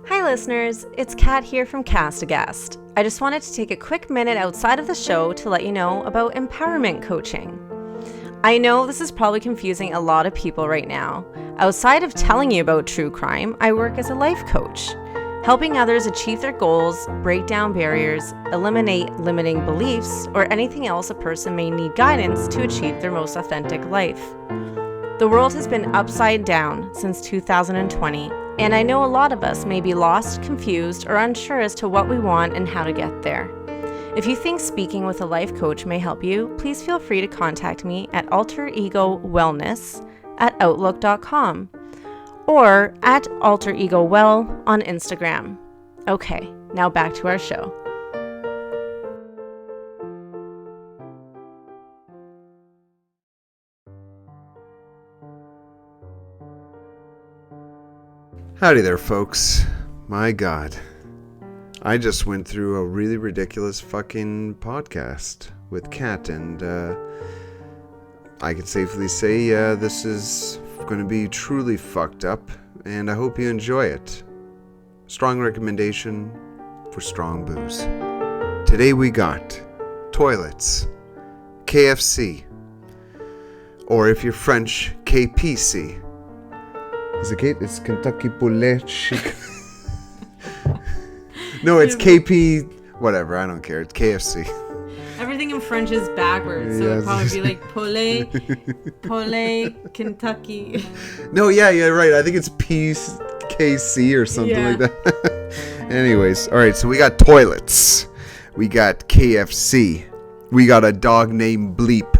Hi listeners, it's Kat here from Aghast. I just wanted to take a quick minute outside of the show to let you know about empowerment coaching. I know this is probably confusing a lot of people right now. Outside of telling you about true crime, I work as a life coach, helping others achieve their goals, break down barriers, eliminate limiting beliefs, or anything else a person may need guidance to achieve their most authentic life. The world has been upside down since 2020, and I know a lot of us may be lost, confused, or unsure as to what we want and how to get there. If you think speaking with a life coach may help you, please feel free to contact me at alteregowellness@outlook.com or at alteregowell on Instagram. Okay, now back to our show. Howdy there, folks. My God. I just went through a really ridiculous fucking podcast with Kat, and I can safely say this is going to be truly fucked up, and I hope you enjoy it. Strong recommendation for strong booze. Today we got toilets, KFC, or if you're French, KPC. Is it Kate? It's Kentucky Poulet Chicken. No, it's KP. Whatever, I don't care. It's KFC. Everything in French is backwards, so Yes. it'd probably be like Poulet, Kentucky. No, yeah, right. I think it's PKC or something like that. Anyways, all right. So we got toilets. We got KFC. We got a dog named Bleep.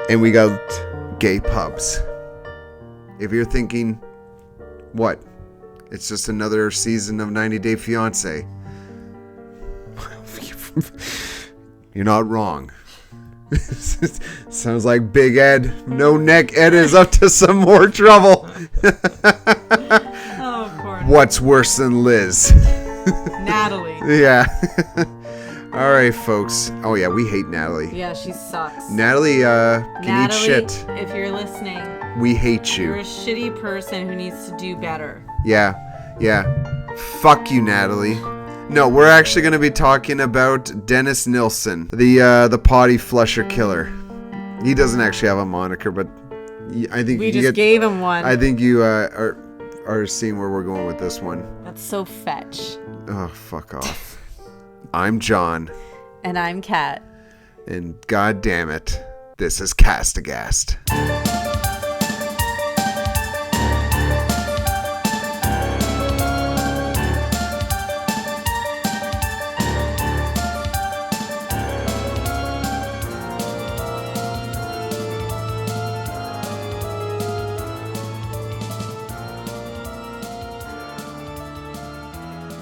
And we got gay pubs. If you're thinking, what? It's just another season of 90 Day Fiancé. You're not wrong. Sounds like Big Ed. No neck Ed is up to some more trouble. Oh, poor What's worse than Liz? Natalie. Yeah. All right, folks. Oh, yeah, we hate Natalie. Yeah, she sucks. Natalie can eat shit. If you're listening, We hate you're you. a shitty person who needs to do better. Yeah. Fuck you, Natalie. No, we're actually going to be talking about Dennis Nilsen, the potty flusher killer. He doesn't actually have a moniker, but I think We just gave him one. I think you are seeing where we're going with this one. That's so fetch. Oh, fuck off. I'm John, And I'm Kat. and god damn it, this is Aghast.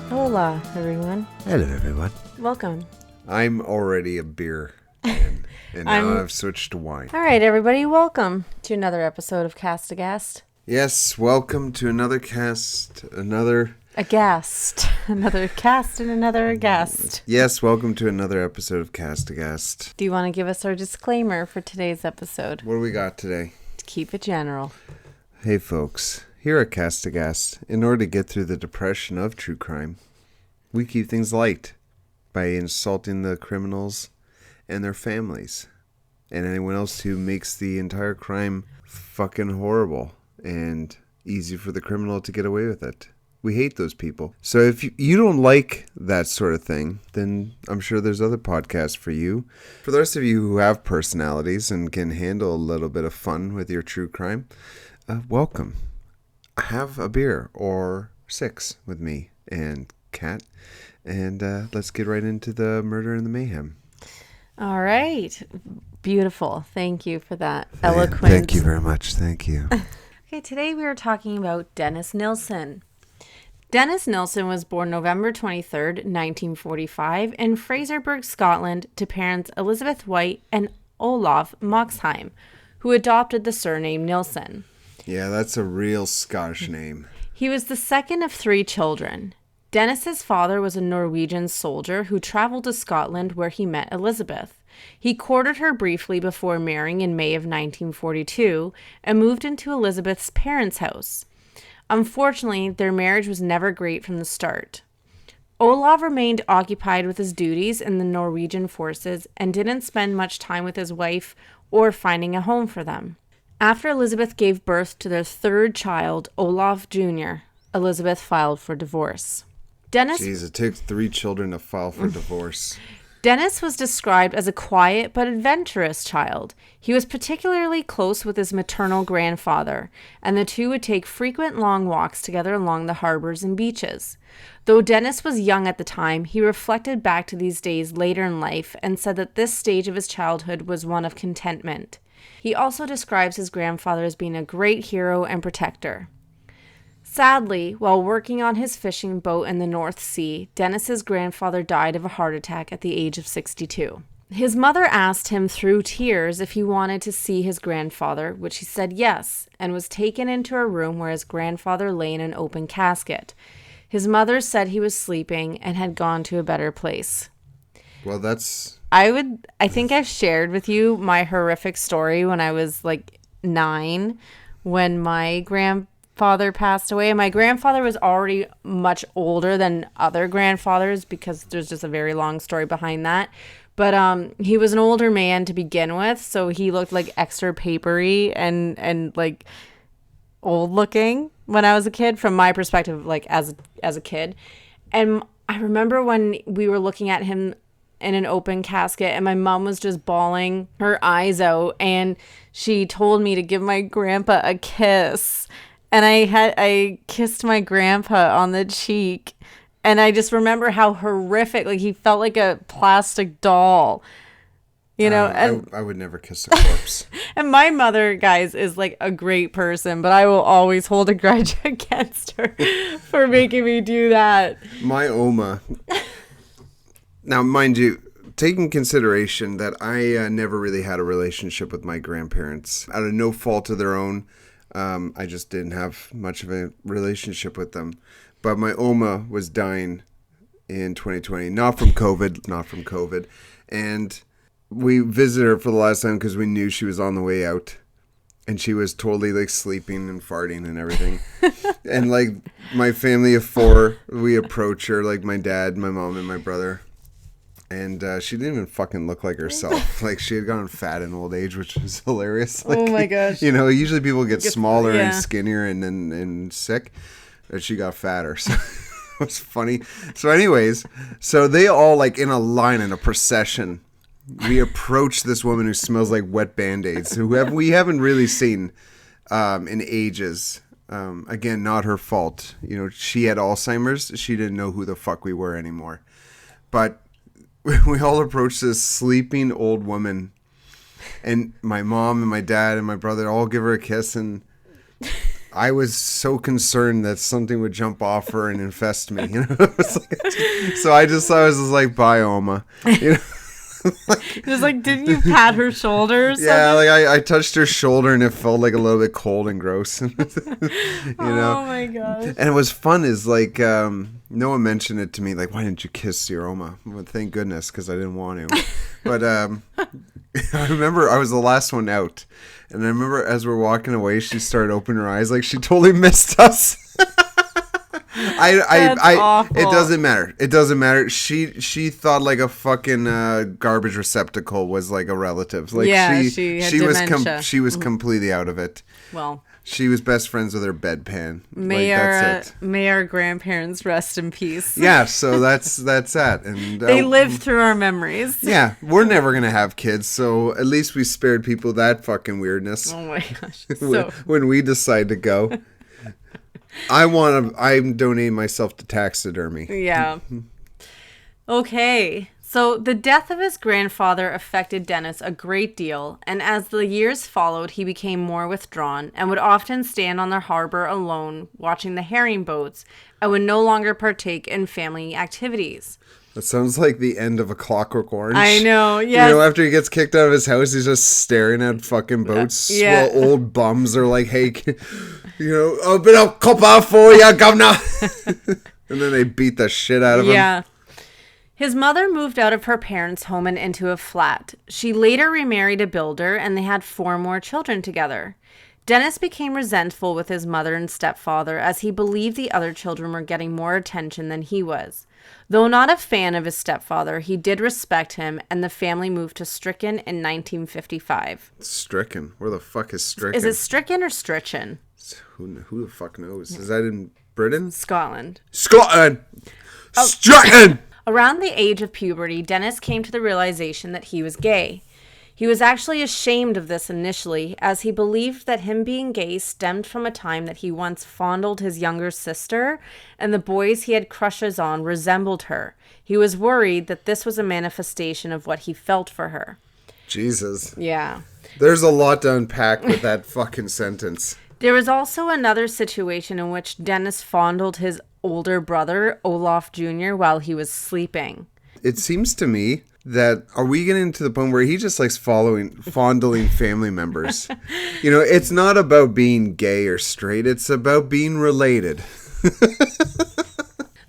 Hola, everyone. Hello, everyone. Welcome. I'm already a beer man, and now I've switched to wine. All right, everybody, welcome to another episode of Aghast. Yes, welcome to another cast, Aghast. Another cast and another aghast. Yes, welcome to another episode of Aghast. Do you want to give us our disclaimer for today's episode? What do we got today? To keep it general. Hey, folks. Here at Aghast, in order to get through the depression of true crime, we keep things light by insulting the criminals and their families and anyone else who makes the entire crime fucking horrible and easy for the criminal to get away with it. We hate those people. So if you don't like that sort of thing, then I'm sure there's other podcasts for you. For the rest of you who have personalities and can handle a little bit of fun with your true crime, welcome. Have a beer or 6 with me and Kat, and let's get right into the murder and the mayhem. All right. Beautiful. Thank you for that eloquent. Thank you very much. Thank you. Okay, today we are talking about Dennis Nilsen. Dennis Nilsen was born November 23rd, 1945 in Fraserburgh, Scotland, to parents Elizabeth White and Olaf Moxheim, who adopted the surname Nilsen. Yeah, that's a real Scottish name. He was the second of 3 children. Dennis's father was a Norwegian soldier who traveled to Scotland where he met Elizabeth. He courted her briefly before marrying in May of 1942 and moved into Elizabeth's parents' house. Unfortunately, their marriage was never great from the start. Olav remained occupied with his duties in the Norwegian forces and didn't spend much time with his wife or finding a home for them. After Elizabeth gave birth to their third child, Olav Jr., Elizabeth filed for divorce. Jeez, it took 3 children to file for divorce. Dennis was described as a quiet but adventurous child. He was particularly close with his maternal grandfather, and the two would take frequent long walks together along the harbors and beaches. Though Dennis was young at the time, he reflected back to these days later in life and said that this stage of his childhood was one of contentment. He also describes his grandfather as being a great hero and protector. Sadly, while working on his fishing boat in the North Sea, Dennis's grandfather died of a heart attack at the age of 62. His mother asked him through tears if he wanted to see his grandfather, which he said yes, and was taken into a room where his grandfather lay in an open casket. His mother said he was sleeping and had gone to a better place. Well, that's... I think I've shared with you my horrific story when I was like 9, when my grandfather passed away. And my grandfather was already much older than other grandfathers because there's just a very long story behind that. But he was an older man to begin with, so he looked like extra papery and like old looking when I was a kid, from my perspective, like as a kid. And I remember when we were looking at him in an open casket and my mom was just bawling her eyes out, and she told me to give my grandpa a kiss, and I kissed my grandpa on the cheek, and I just remember how horrific, like he felt like a plastic doll, you know. And I would never kiss a corpse. And my mother, guys, is like a great person, but I will always hold a grudge against her for making me do that. My Oma. Now, mind you, taking consideration that I never really had a relationship with my grandparents, out of no fault of their own, I just didn't have much of a relationship with them. But my Oma was dying in 2020, not from COVID. And we visited her for the last time because we knew she was on the way out. And she was totally like sleeping and farting and everything. And like my family of 4, we approach her, like my dad, my mom, and my brother. And she didn't even fucking look like herself. Like, she had gone fat in old age, which was hilarious. Like, oh my gosh. You know, usually people get smaller and skinnier and sick. And she got fatter. So it was funny. So anyways, so they all, like, in a line, in a procession, we approach this woman who smells like wet Band-Aids, who we haven't really seen in ages. Again, not her fault. You know, she had Alzheimer's. She didn't know who the fuck we were anymore. But we all approached this sleeping old woman, and my mom and my dad and my brother all give her a kiss, and I was so concerned that something would jump off her and infest me. You know, so I was just like, bye, Oma. You know. Just like, didn't you pat her shoulder or something? Yeah, like I touched her shoulder and it felt like a little bit cold and gross. You know? Oh my gosh. And it was fun is like, no one mentioned it to me, like, why didn't you kiss your Oma? Well, thank goodness, because I didn't want to. But I remember I was the last one out. And I remember as we're walking away, she started opening her eyes like she totally missed us. Awful. It doesn't matter. It doesn't matter. She thought like a fucking garbage receptacle was like a relative. Like yeah, she had dementia. She was completely out of it. Well, she was best friends with her bedpan. May our grandparents rest in peace. Yeah, so that's that. And they lived through our memories. Yeah, we're never gonna have kids, so at least we spared people that fucking weirdness. Oh my gosh! When we decide to go. I'm donating myself to taxidermy. Yeah. Okay. So the death of his grandfather affected Dennis a great deal, and as the years followed, he became more withdrawn and would often stand on the harbor alone watching the herring boats and would no longer partake in family activities. That sounds like the end of A Clockwork Orange. I know, yeah. You know, after he gets kicked out of his house, he's just staring at fucking boats. Yeah. While old bums are like, hey, you know, a bit of copper for you, governor. And then they beat the shit out of him. Yeah. His mother moved out of her parents' home and into a flat. She later remarried a builder, and they had 4 more children together. Dennis became resentful with his mother and stepfather as he believed the other children were getting more attention than he was. Though not a fan of his stepfather, he did respect him, and the family moved to Stricken in 1955. Stricken? Where the fuck is Stricken? Is it Stricken or Strichen? Who the fuck knows? Is that in Britain? Scotland. Scotland! Oh. Stricken! Around the age of puberty, Dennis came to the realization that he was gay. He was actually ashamed of this initially, as he believed that him being gay stemmed from a time that he once fondled his younger sister, and the boys he had crushes on resembled her. He was worried that this was a manifestation of what he felt for her. Jesus. Yeah. There's a lot to unpack with that fucking sentence. There was also another situation in which Dennis fondled his older brother, Olaf Jr., while he was sleeping. It seems to me that, are we getting to the point where he just likes fondling family members? You know, it's not about being gay or straight. It's about being related.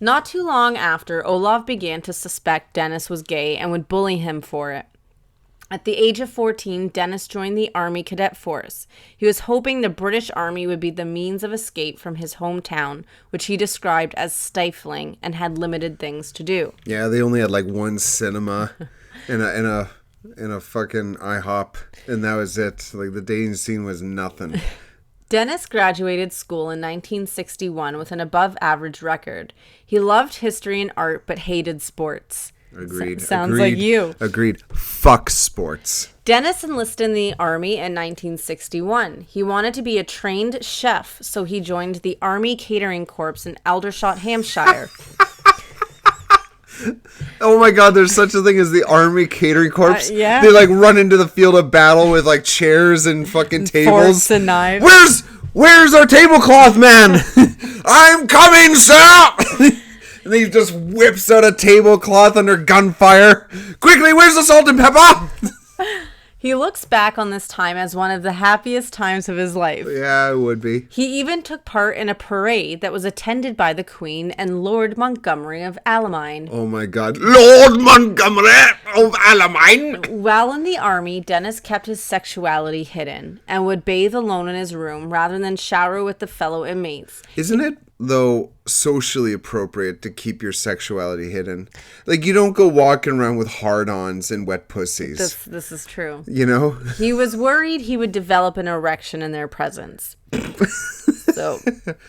Not too long after, Olaf began to suspect Dennis was gay and would bully him for it. At the age of 14, Dennis joined the Army Cadet Force. He was hoping the British Army would be the means of escape from his hometown, which he described as stifling and had limited things to do. Yeah, they only had like one cinema and a fucking IHOP, and that was it. Like, the dating scene was nothing. Dennis graduated school in 1961 with an above-average record. He loved history and art, but hated sports. Agreed. Sounds like you. Agreed. Fuck sports. Dennis enlisted in the Army in 1961. He wanted to be a trained chef, so he joined the Army Catering Corps in Aldershot, Hampshire. Oh my god, there's such a thing as the Army Catering Corps. Yeah. They like run into the field of battle with like chairs and fucking tables. Forks and knives. Where's our tablecloth, man? I'm coming, sir! And he just whips out a tablecloth under gunfire. Quickly, where's the salt and pepper? He looks back on this time as one of the happiest times of his life. Yeah, it would be. He even took part in a parade that was attended by the Queen and Lord Montgomery of Alamein. Oh my god. Lord Montgomery of Alamein! While in the army, Dennis kept his sexuality hidden and would bathe alone in his room rather than shower with the fellow inmates. Isn't it, though, socially appropriate to keep your sexuality hidden? Like, you don't go walking around with hard-ons and wet pussies. This is true. You know? He was worried he would develop an erection in their presence. So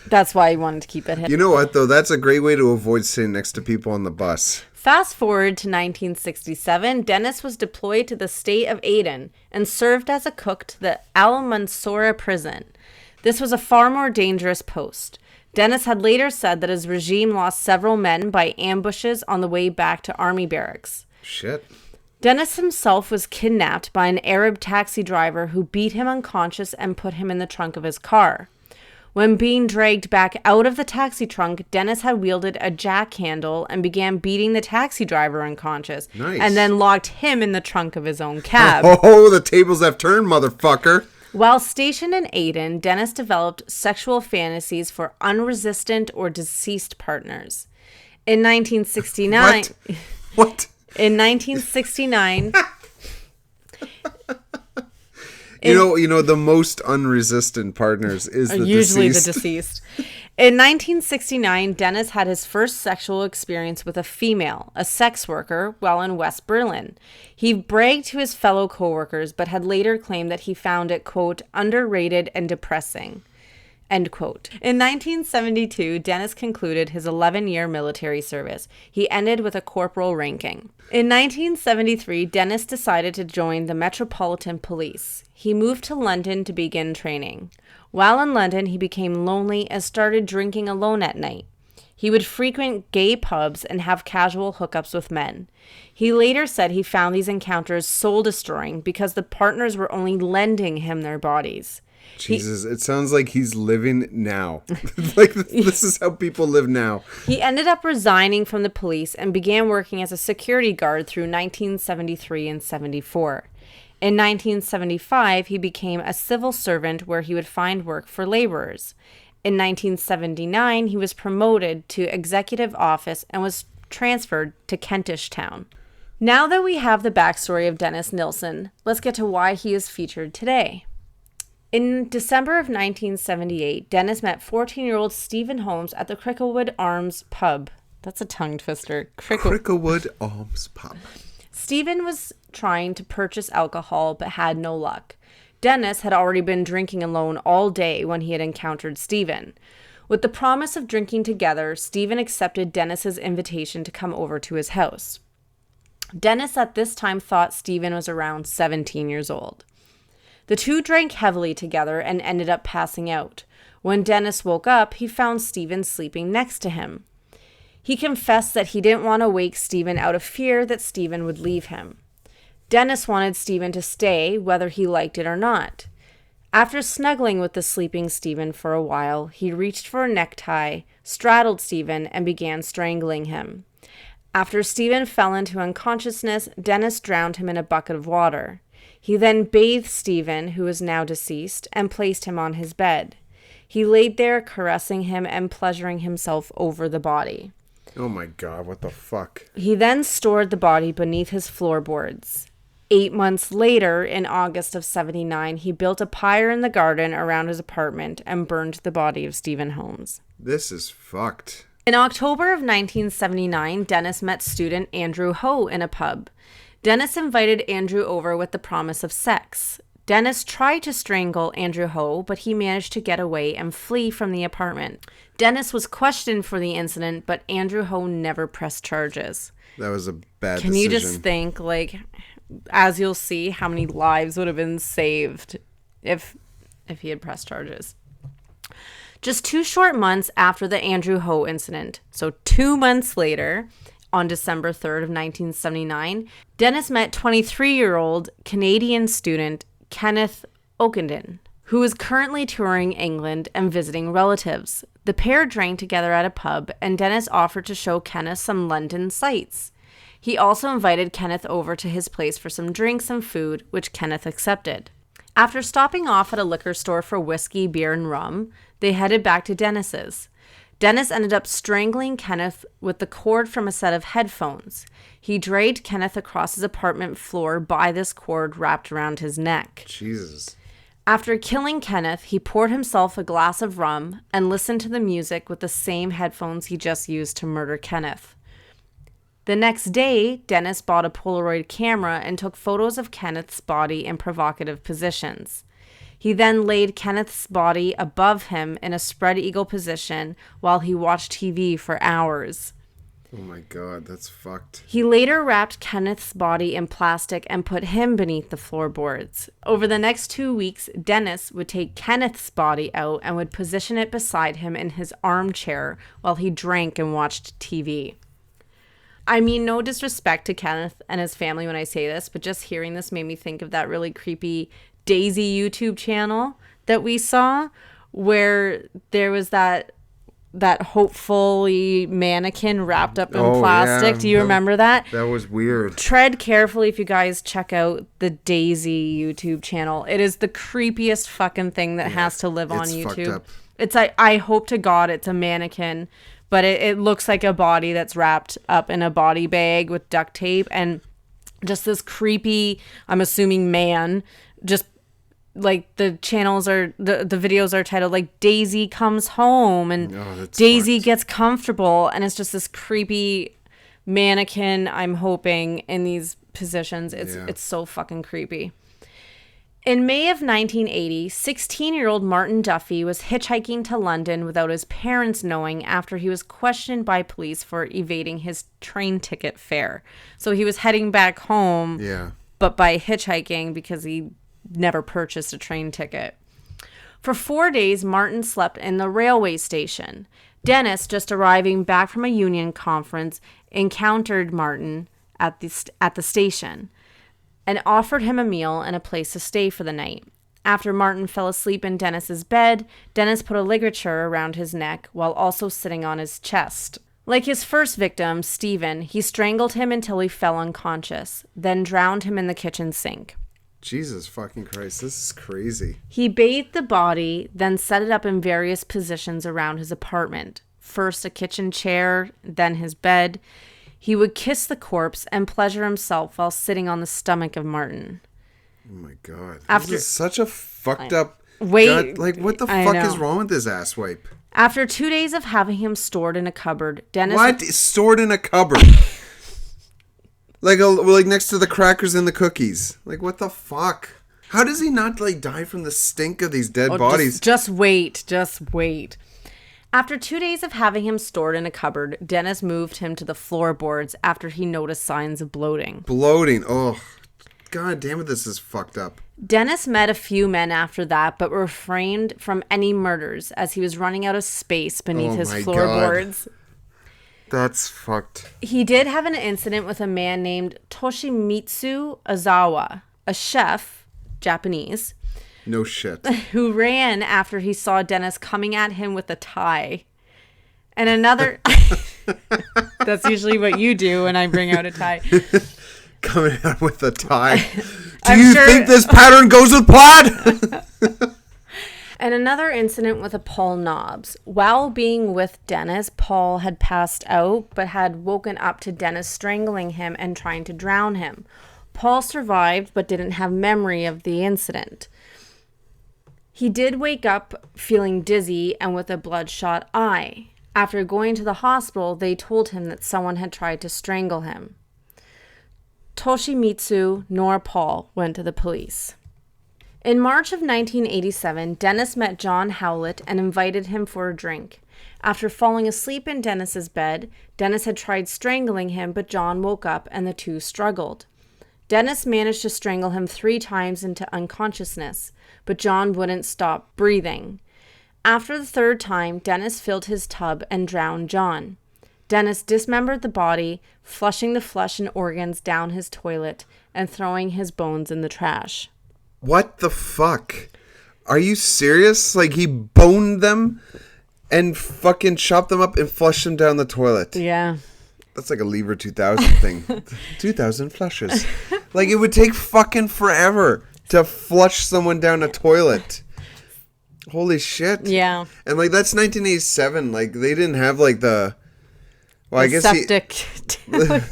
that's why he wanted to keep it hidden. You know what, though? That's a great way to avoid sitting next to people on the bus. Fast forward to 1967, Dennis was deployed to the state of Aden and served as a cook to the Al-Mansoura prison. This was a far more dangerous post. Dennis had later said that his regime lost several men by ambushes on the way back to army barracks. Shit. Dennis himself was kidnapped by an Arab taxi driver who beat him unconscious and put him in the trunk of his car. When being dragged back out of the taxi trunk, Dennis had wielded a jack handle and began beating the taxi driver unconscious. Nice. And then locked him in the trunk of his own cab. Oh, the tables have turned, motherfucker. While stationed in Aden, Dennis developed sexual fantasies for unresistant or deceased partners. In 1969... What? In 1969... You know, the most unresistant partners is the usually deceased. the deceased. In 1969, Dennis had his first sexual experience with a female, a sex worker, while in West Berlin. He bragged to his fellow coworkers, but had later claimed that he found it, quote, underrated and depressing, end quote. In 1972, Dennis concluded his 11-year military service. He ended with a corporal ranking. In 1973, Dennis decided to join the Metropolitan Police. He moved to London to begin training. While in London, he became lonely and started drinking alone at night. He would frequent gay pubs and have casual hookups with men. He later said he found these encounters soul-destroying because the partners were only lending him their bodies. Jesus, it sounds like he's living now. Like, this is how people live now. He ended up resigning from the police and began working as a security guard through 1973 and 74. In 1975, he became a civil servant where he would find work for laborers. In 1979, he was promoted to executive office and was transferred to Kentish Town. Now that we have the backstory of Dennis Nilsen, let's get to why he is featured today. In December of 1978, Dennis met 14-year-old Stephen Holmes at the Cricklewood Arms pub. That's a tongue twister. Cricklewood Arms pub. Stephen was trying to purchase alcohol but had no luck. Dennis had already been drinking alone all day when he had encountered Stephen. With the promise of drinking together, Stephen accepted Dennis's invitation to come over to his house. Dennis at this time thought Stephen was around 17 years old. The two drank heavily together and ended up passing out. When Dennis woke up, he found Stephen sleeping next to him. He confessed that he didn't want to wake Stephen out of fear that Stephen would leave him. Dennis wanted Stephen to stay, whether he liked it or not. After snuggling with the sleeping Stephen for a while, he reached for a necktie, straddled Stephen, and began strangling him. After Stephen fell into unconsciousness, Dennis drowned him in a bucket of water. He then bathed Stephen, who is now deceased, and placed him on his bed. He laid there, caressing him and pleasuring himself over the body. Oh my God, what the fuck? He then stored the body beneath his floorboards. 8 months later, in August of 79, he built a pyre in the garden around his apartment and burned the body of Stephen Holmes. This is fucked. In October of 1979, Dennis met student Andrew Ho in a pub. Dennis invited Andrew over with the promise of sex. Dennis tried to strangle Andrew Ho, but he managed to get away and flee from the apartment. Dennis was questioned for the incident, but Andrew Ho never pressed charges. That was a bad decision. Can you just think, like, as you'll see, how many lives would have been saved if he had pressed charges. Just 2 short months after the Andrew Ho incident, so 2 months later, on December 3rd of 1979, Dennis met 23-year-old Canadian student Kenneth Ockenden, who is currently touring England and visiting relatives. The pair drank together at a pub, and Dennis offered to show Kenneth some London sights. He also invited Kenneth over to his place for some drinks and food, which Kenneth accepted. After stopping off at a liquor store for whiskey, beer, and rum, they headed back to Dennis's. Dennis ended up strangling Kenneth with the cord from a set of headphones. He dragged Kenneth across his apartment floor by this cord wrapped around his neck. Jesus. After killing Kenneth, he poured himself a glass of rum and listened to the music with the same headphones he just used to murder Kenneth. The next day, Dennis bought a Polaroid camera and took photos of Kenneth's body in provocative positions. He then laid Kenneth's body above him in a spread eagle position while he watched TV for hours. Oh my God, that's fucked. He later wrapped Kenneth's body in plastic and put him beneath the floorboards. Over the next 2 weeks, Dennis would take Kenneth's body out and would position it beside him in his armchair while he drank and watched TV. I mean, no disrespect to Kenneth and his family when I say this, but just hearing this made me think of that really creepy Daisy YouTube channel that we saw, where there was that hopefully mannequin wrapped up in plastic. Yeah. Do you remember that? That was weird. Tread carefully if you guys check out the Daisy YouTube channel. It is the creepiest fucking thing that has to live on YouTube. Fucked up. It's like, I hope to God it's a mannequin, but it looks like a body that's wrapped up in a body bag with duct tape, and just this creepy, I'm assuming, man, just like the channels are, the videos are titled like Daisy Comes Home and Daisy Gets Comfortable, and it's just this creepy mannequin, I'm hoping, in these positions. It's so fucking creepy. In May of 1980, 16-year-old Martin Duffy was hitchhiking to London without his parents knowing after he was questioned by police for evading his train ticket fare. So he was heading back home, but by hitchhiking because he never purchased a train ticket. For 4 days, Martin slept in the railway station. Dennis, just arriving back from a union conference, encountered Martin at the station and offered him a meal and a place to stay for the night. After Martin fell asleep in Dennis's bed, Dennis put a ligature around his neck while also sitting on his chest. Like his first victim, Stephen, he strangled him until he fell unconscious, then drowned him in the kitchen sink. Jesus fucking Christ, this is crazy. He bathed the body, then set it up in various positions around his apartment. First a kitchen chair, then his bed. He would kiss the corpse and pleasure himself while sitting on the stomach of Martin. Oh my God. This is such a fucked up Wait. God, what the I fuck know. is wrong with this asswipe? After 2 days of having him stored in a cupboard, Dennis... What? Stored in a cupboard? like next to the crackers and the cookies. What the fuck? How does he not, die from the stink of these dead bodies? Just wait. After 2 days of having him stored in a cupboard, Dennis moved him to the floorboards after he noticed signs of bloating. Bloating. Oh, God damn it, this is fucked up. Dennis met a few men after that, but refrained from any murders as he was running out of space beneath his floorboards. God. That's fucked. He did have an incident with a man named Toshimitsu Ozawa, a chef, Japanese, no shit, who ran after he saw Dennis coming at him with a tie. And another... That's usually what you do when I bring out a tie. Coming out with a tie. Do you think this pattern goes with plaid? And another incident with a Paul Nobbs. While being with Dennis, Paul had passed out, but had woken up to Dennis strangling him and trying to drown him. Paul survived, but didn't have memory of the incident. He did wake up feeling dizzy and with a bloodshot eye. After going to the hospital, they told him that someone had tried to strangle him. Toshimitsu nor Paul went to the police. In March of 1987, Dennis met John Howlett and invited him for a drink. After falling asleep in Dennis's bed, Dennis had tried strangling him, but John woke up and the two struggled. Dennis managed to strangle him 3 times into unconsciousness, but John wouldn't stop breathing. After the 3rd time, Dennis filled his tub and drowned John. Dennis dismembered the body, flushing the flesh and organs down his toilet and throwing his bones in the trash. What the fuck? Are you serious? He boned them and fucking chopped them up and flushed them down the toilet. Yeah. That's like a Lever 2000 thing. 2000 flushes. It would take fucking forever to flush someone down a toilet. Holy shit. Yeah. And that's 1987. They didn't have the... Well, I guess septic. The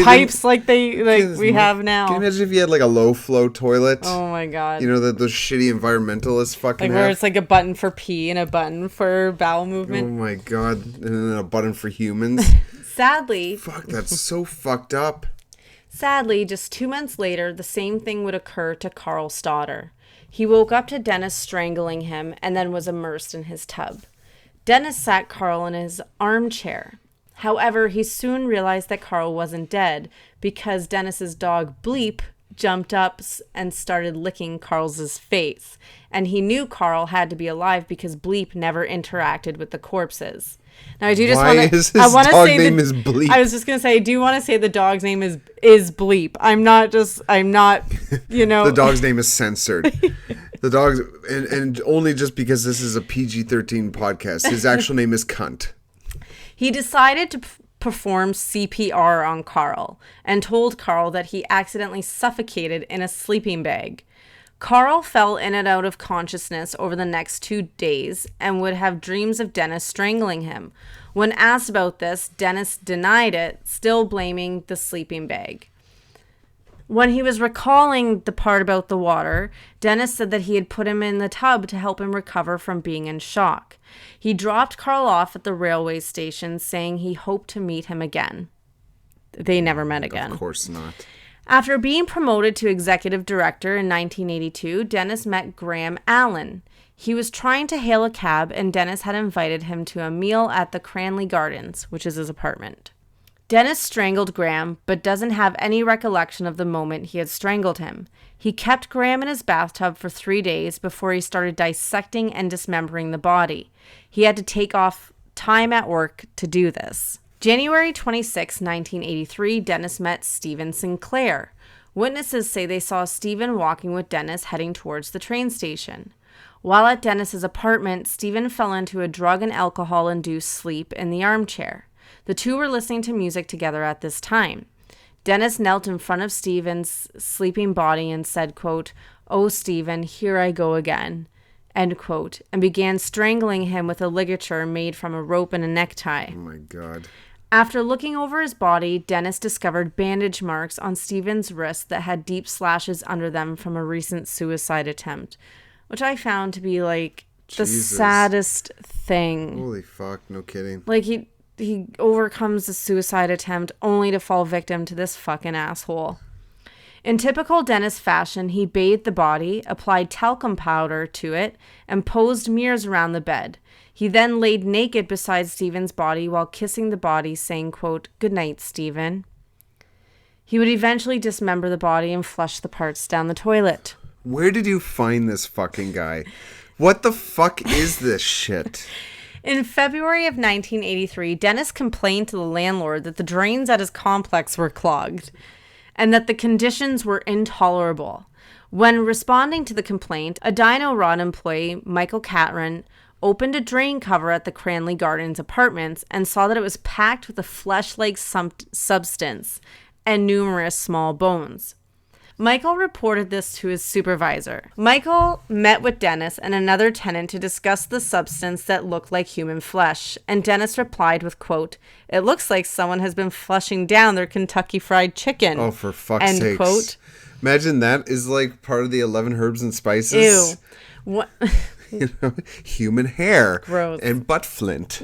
pipes we have now. Can you imagine if you had a low flow toilet? Oh my God. The shitty environmentalists fucking where have. it's a button for pee and a button for bowel movement. Oh my God. And then a button for humans. Sadly. Fuck, that's so fucked up. Sadly, just 2 months later, the same thing would occur to Carl Stoddard. He woke up to Dennis strangling him and then was immersed in his tub. Dennis sat Carl in his armchair. However, he soon realized that Carl wasn't dead because Dennis's dog Bleep jumped up and started licking Carl's face. And he knew Carl had to be alive because Bleep never interacted with the corpses. Now I do just want to. Why is his dog name is Bleep? I was just gonna say, I do want to say the dog's name is Bleep. I'm not. The dog's name is censored. The dog's and only just because this is a PG-13 podcast. His actual name is Cunt. He decided to perform CPR on Carl and told Carl that he accidentally suffocated in a sleeping bag. Carl fell in and out of consciousness over the next 2 days and would have dreams of Dennis strangling him. When asked about this, Dennis denied it, still blaming the sleeping bag. When he was recalling the part about the water, Dennis said that he had put him in the tub to help him recover from being in shock. He dropped Carl off at the railway station, saying he hoped to meet him again. They never met again. Of course not. After being promoted to executive director in 1982, Dennis met Graham Allen. He was trying to hail a cab, and Dennis had invited him to a meal at the Cranley Gardens, which is his apartment. Dennis strangled Graham, but doesn't have any recollection of the moment he had strangled him. He kept Graham in his bathtub for 3 days before he started dissecting and dismembering the body. He had to take off time at work to do this. January 26, 1983, Dennis met Stephen Sinclair. Witnesses say they saw Stephen walking with Dennis heading towards the train station. While at Dennis's apartment, Stephen fell into a drug and alcohol-induced sleep in the armchair. The two were listening to music together at this time. Dennis knelt in front of Stephen's sleeping body and said, quote, "Oh, Stephen, here I go again," end quote, and began strangling him with a ligature made from a rope and a necktie. Oh my God. After looking over his body, Dennis discovered bandage marks on Stephen's wrists that had deep slashes under them from a recent suicide attempt, which I found to be like the saddest thing. Holy fuck, no kidding. Like he overcomes the suicide attempt only to fall victim to this fucking asshole. In typical Dennis fashion, he bathed the body, applied talcum powder to it, and posed mirrors around the bed. He then laid naked beside Stephen's body while kissing the body, saying, quote, "Good night, Stephen." He would eventually dismember the body and flush the parts down the toilet. Where did you find this fucking guy? What the fuck is this shit? In February of 1983, Dennis complained to the landlord that the drains at his complex were clogged and that the conditions were intolerable. When responding to the complaint, a Dino Rod employee, Michael Catam, opened a drain cover at the Cranley Gardens apartments and saw that it was packed with a flesh-like substance and numerous small bones. Michael reported this to his supervisor. Michael met with Dennis and another tenant to discuss the substance that looked like human flesh, and Dennis replied with, quote, "It looks like someone has been flushing down their Kentucky Fried Chicken." Oh, for fuck's End sakes. quote. Imagine that is like part of the 11 herbs and spices. Ew. What? You know, human hair. Gross. And butt flint.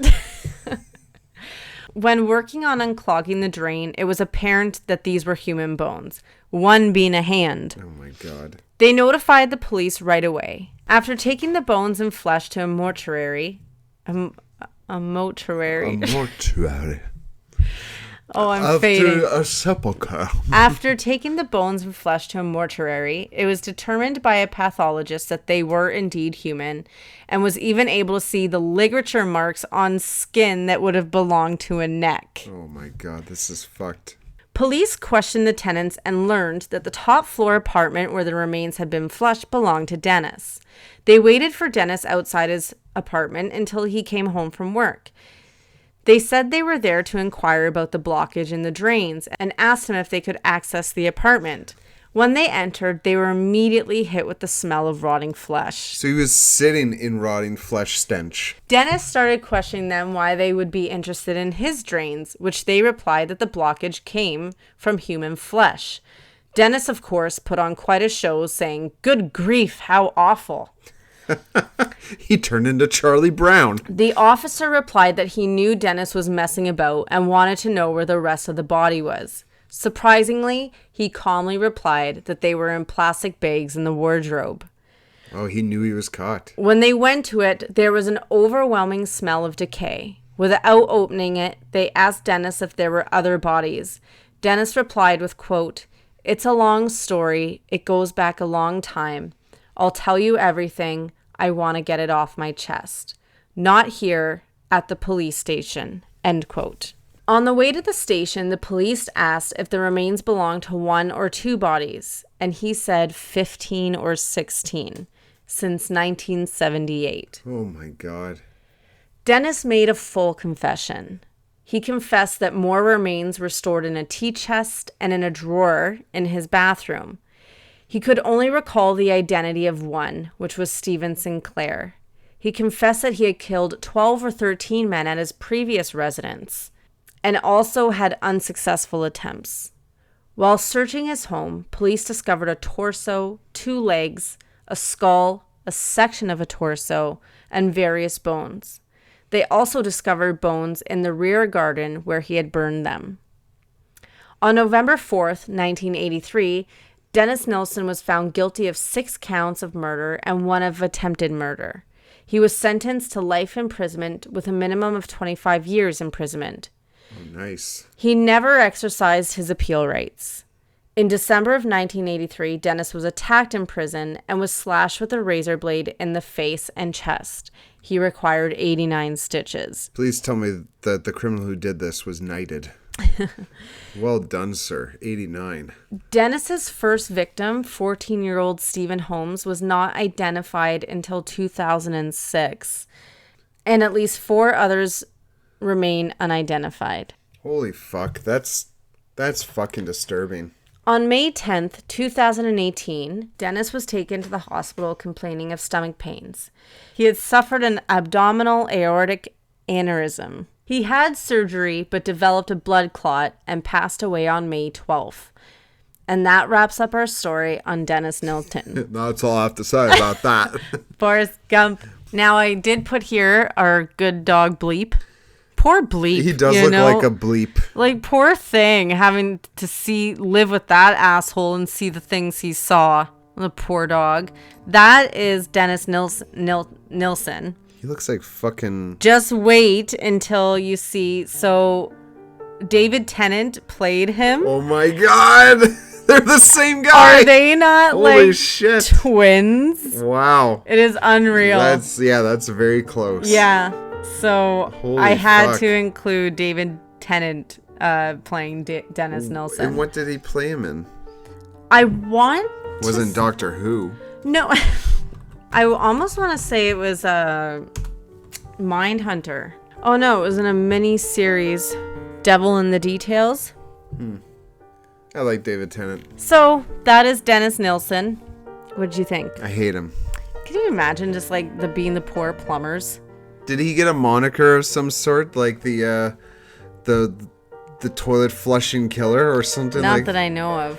When working on unclogging the drain, it was apparent that these were human bones, one being a hand. Oh my God. They notified the police right away. After taking the bones and flesh to a mortuary, a mortuary. Oh, I'm fading. After a sepulcher. After taking the bones and flesh to a mortuary, it was determined by a pathologist that they were indeed human and was even able to see the ligature marks on skin that would have belonged to a neck. Oh my God, this is fucked. Police questioned the tenants and learned that the top floor apartment where the remains had been flushed belonged to Dennis. They waited for Dennis outside his apartment until he came home from work. They said they were there to inquire about the blockage in the drains and asked him if they could access the apartment. When they entered, they were immediately hit with the smell of rotting flesh. So he was sitting in rotting flesh stench. Dennis started questioning them why they would be interested in his drains, which they replied that the blockage came from human flesh. Dennis, of course, put on quite a show, saying, "Good grief, how awful." He turned into Charlie Brown. The officer replied that he knew Dennis was messing about and wanted to know where the rest of the body was. Surprisingly, he calmly replied that they were in plastic bags in the wardrobe. Oh, he knew he was caught. When they went to it, there was an overwhelming smell of decay. Without opening it, they asked Dennis if there were other bodies. Dennis replied with, quote, "It's a long story. It goes back a long time. I'll tell you everything. I want to get it off my chest. Not here, at the police station." End quote. On the way to the station, the police asked if the remains belonged to one or two bodies, and he said 15 or 16, since 1978. Oh my God. Dennis made a full confession. He confessed that more remains were stored in a tea chest and in a drawer in his bathroom. He could only recall the identity of one, which was Stephen Sinclair. He confessed that he had killed 12 or 13 men at his previous residence and also had unsuccessful attempts. While searching his home, police discovered a torso, 2 legs, a skull, a section of a torso, and various bones. They also discovered bones in the rear garden where he had burned them. On November 4th, 1983, Dennis Nilsen was found guilty of 6 counts of murder and 1 of attempted murder. He was sentenced to life imprisonment with a minimum of 25 years imprisonment. Oh, nice. He never exercised his appeal rights. In December of 1983, Dennis was attacked in prison and was slashed with a razor blade in the face and chest. He required 89 stitches. Please tell me that the criminal who did this was knighted. Well done, sir. 89. Dennis's first victim, 14-year-old Stephen Holmes, was not identified until 2006, and at least 4 others remain unidentified. Holy fuck. That's fucking disturbing. On May 10th, 2018, Dennis was taken to the hospital complaining of stomach pains. He had suffered an abdominal aortic aneurysm. He had surgery but developed a blood clot and passed away on May 12th. And that wraps up our story on Dennis Nilsen. That's all I have to say about that. Forrest Gump. Now, I did put here our good dog Bleep. Poor Bleep. He does look like a bleep. Like, poor thing, having to live with that asshole and see the things he saw. The poor dog. That is Dennis Nilsen. He looks like fucking... Just wait until you see. So, David Tennant played him. Oh my god! They're the same guy! Are they not Holy shit. Twins? Wow. It is unreal. That's very close. Yeah. So, Holy I had fuck. to include David Tennant playing Dennis Nilsen. And what did he play him in? I want... Wasn't Doctor Who. No. I almost want to say it was Mindhunter. Oh no, it was in a mini-series, Devil in the Details. I like David Tennant. So, that is Dennis Nilsen. What'd you think? I hate him. Can you imagine just like being the poor plumbers? Did he get a moniker of some sort, like the toilet flushing killer or something? Not that I know of.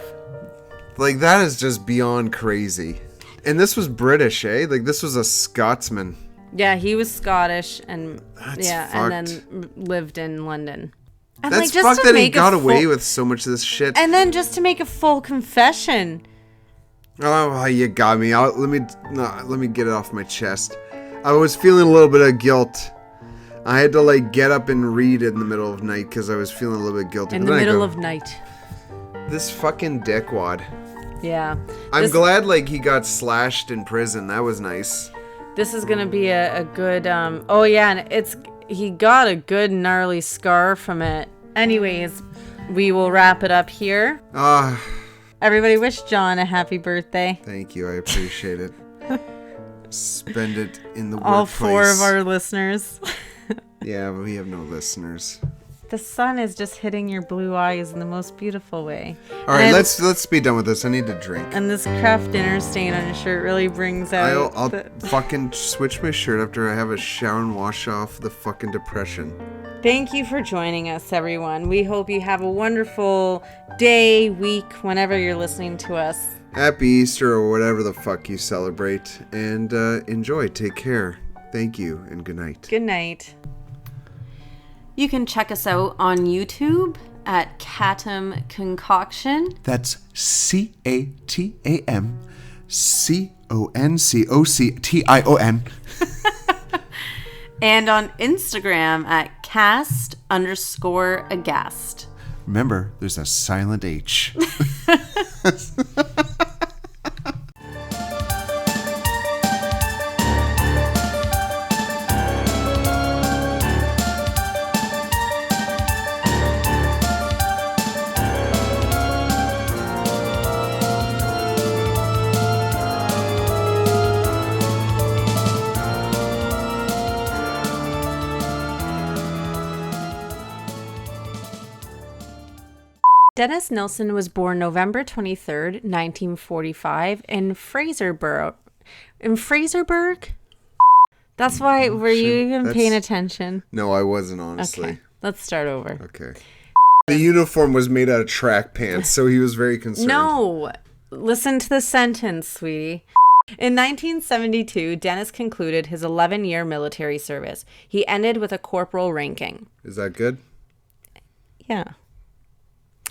Like, that is just beyond crazy. And this was British, eh? Like, this was a Scotsman. Yeah, he was Scottish and That's and fucked. then lived in London. And That's just fucked to that he make got a away full- with so much of this shit. And then just to make a full confession. Oh, you got me. Let me get it off my chest. I was feeling a little bit of guilt. I had to like get up and read in the middle of night because I was feeling a little bit guilty. In But the then I middle go, of night. This fucking dickwad. Yeah. I'm glad like he got slashed in prison. That was nice. This is gonna be a good oh yeah, and he got a good gnarly scar from it. Anyways, we will wrap it up here. Everybody wish John a happy birthday. Thank you. I appreciate it. Spend it in the workplace. All 4 of our listeners. Yeah, but we have no listeners. The sun is just hitting your blue eyes in the most beautiful way. All right, let's be done with this. I need to drink. And this Kraft dinner stain on your shirt really brings out I'll fucking switch my shirt after I have a shower and wash off the fucking depression. Thank you for joining us, everyone. We hope you have a wonderful day, week, whenever you're listening to us. Happy Easter or whatever the fuck you celebrate. And enjoy. Take care. Thank you and good night. Good night. You can check us out on YouTube at Catam Concoction. That's CATAMCONCOCTION. And on Instagram at cast_Aghast. Remember, there's a silent H. Dennis Nilsen was born November 23rd, 1945 in Fraserburgh. In Fraserburgh? That's why, were you even paying attention? No, I wasn't, honestly. Okay, let's start over. Okay. The uniform was made out of track pants, so he was very concerned. No! Listen to the sentence, sweetie. In 1972, Dennis concluded his 11-year military service. He ended with a corporal ranking. Is that good? Yeah.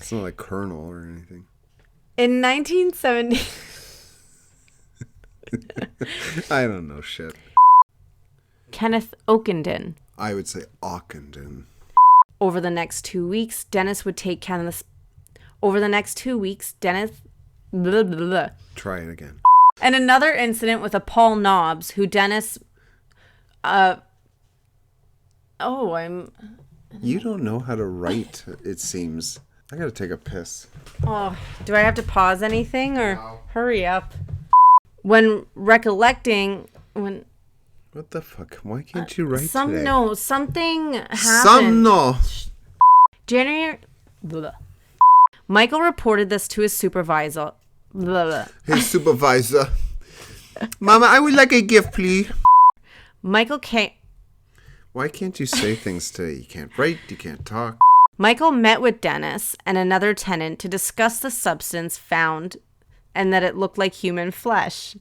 It's not like colonel or anything. In 1970... I don't know shit. Kenneth Ockenden. I would say Ockenden. Over the next 2 weeks, Dennis would take Kenneth's... Over the next 2 weeks, Dennis... Blah, blah, blah. Try it again. And another incident with a Paul Nobbs, who Dennis... You don't know how to write, it seems. I gotta take a piss. Oh, do I have to pause anything or No. hurry up? When recollecting... What the fuck? Why can't you write today? Something happened. January... Blah. Michael reported this to his supervisor. Blah, blah. His supervisor. Mama, I would like a gift, please. Michael came... Why can't you say things to you can't write, you can't talk? Michael met with Dennis and another tenant to discuss the substance found and that it looked like human flesh.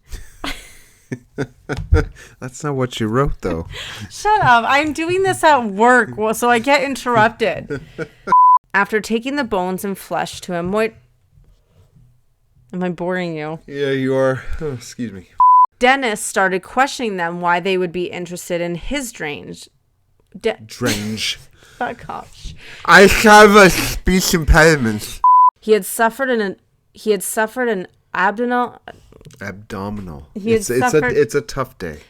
That's not what you wrote, though. Shut up. I'm doing this at work, so I get interrupted. After taking the bones and flesh to a Am I boring you? Yeah, you are. Oh, excuse me. Dennis started questioning them why they would be interested in his drains. Drange. Fuck off. I have a speech impediment. He had suffered an abdominal. Abdominal. It's a tough day.